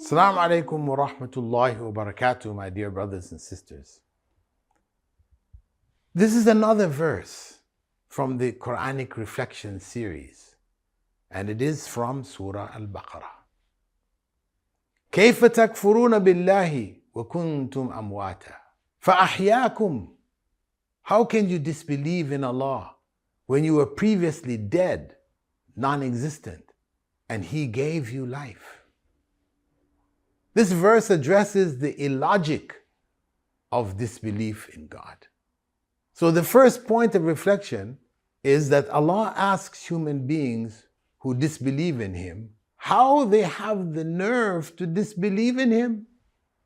Assalamu alaikum wa rahmatullahi wa barakatuh, my dear brothers and sisters. This is another verse from the Quranic reflection series, and it is from Surah Al-Baqara. كيف تكفرون بالله وكنتم أمواتا فأحياكم. How can you disbelieve in Allah when you were previously dead, non-existent, and He gave you life? This verse addresses the illogic of disbelief in God. So the first point of reflection is that Allah asks human beings who disbelieve in Him how they have the nerve to disbelieve in Him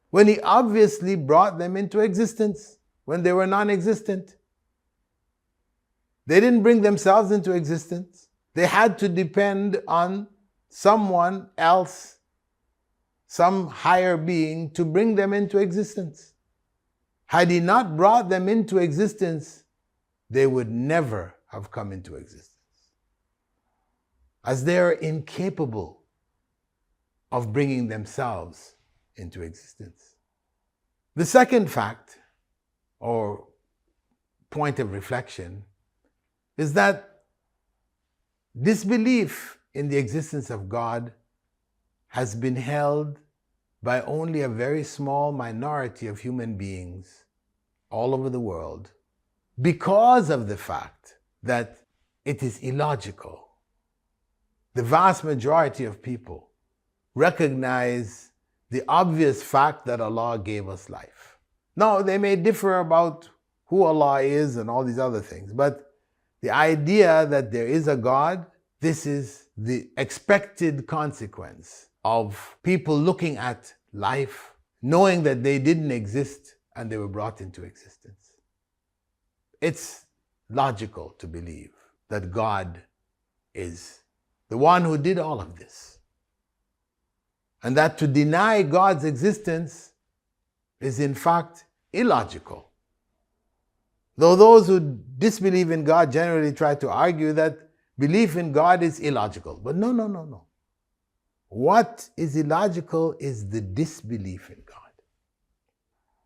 when He obviously brought them into existence when they were non-existent. They didn't bring themselves into existence. They had to depend on someone else, some higher being, to bring them into existence. Had He not brought them into existence, they would never have come into existence, as they are incapable of bringing themselves into existence. The second fact, or point of reflection, is that disbelief in the existence of God has been held by only a very small minority of human beings all over the world because of the fact that it is illogical. The vast majority of people recognize the obvious fact that Allah gave us life. Now, they may differ about who Allah is and all these other things, but the idea that there is a God, this is the expected consequence of people looking at life, knowing that they didn't exist and they were brought into existence. It's logical to believe that God is the one who did all of this, and that to deny God's existence is in fact illogical. Though those who disbelieve in God generally try to argue that belief in God is illogical. But no. What is illogical is the disbelief in God.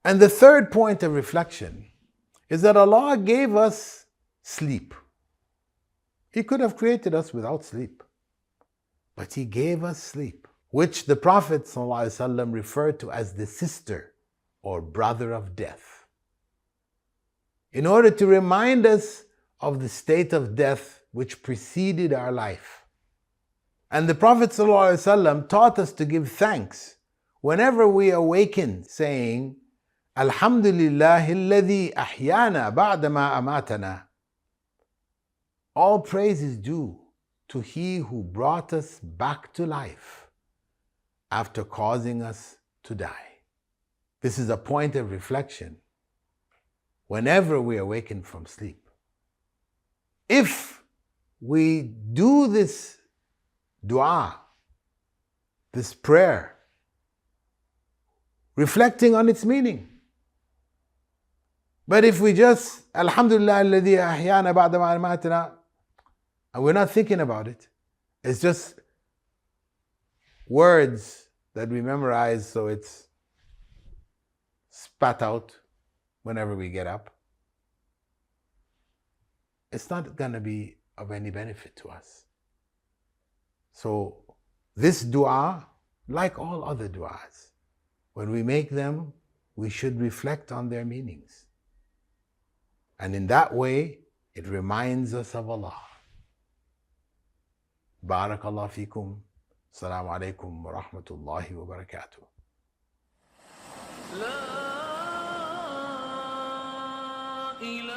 And the third point of reflection is that Allah gave us sleep. He could have created us without sleep, but He gave us sleep, which the Prophet ﷺ referred to as the sister or brother of death, in order to remind us of the state of death which preceded our life. And the Prophet ﷺ taught us to give thanks whenever we awaken, saying, Alhamdulillahi alladhi ahyana ba'dama amatana. All praise is due to He who brought us back to life after causing us to die. This is a point of reflection whenever we awaken from sleep. If we do this dua, this prayer, reflecting on its meaning. But if we just, Alhamdulillah alladhi ahyana ba'da ma amatana, and we're not thinking about it, it's just words that we memorize so it's spat out whenever we get up, it's not going to be of any benefit to us. So this dua, like all other duas, when we make them, we should reflect on their meanings. And in that way, it reminds us of Allah. Barakallah fikum. Assalamu alaikum wa rahmatullahi wa barakatuh. La ilaha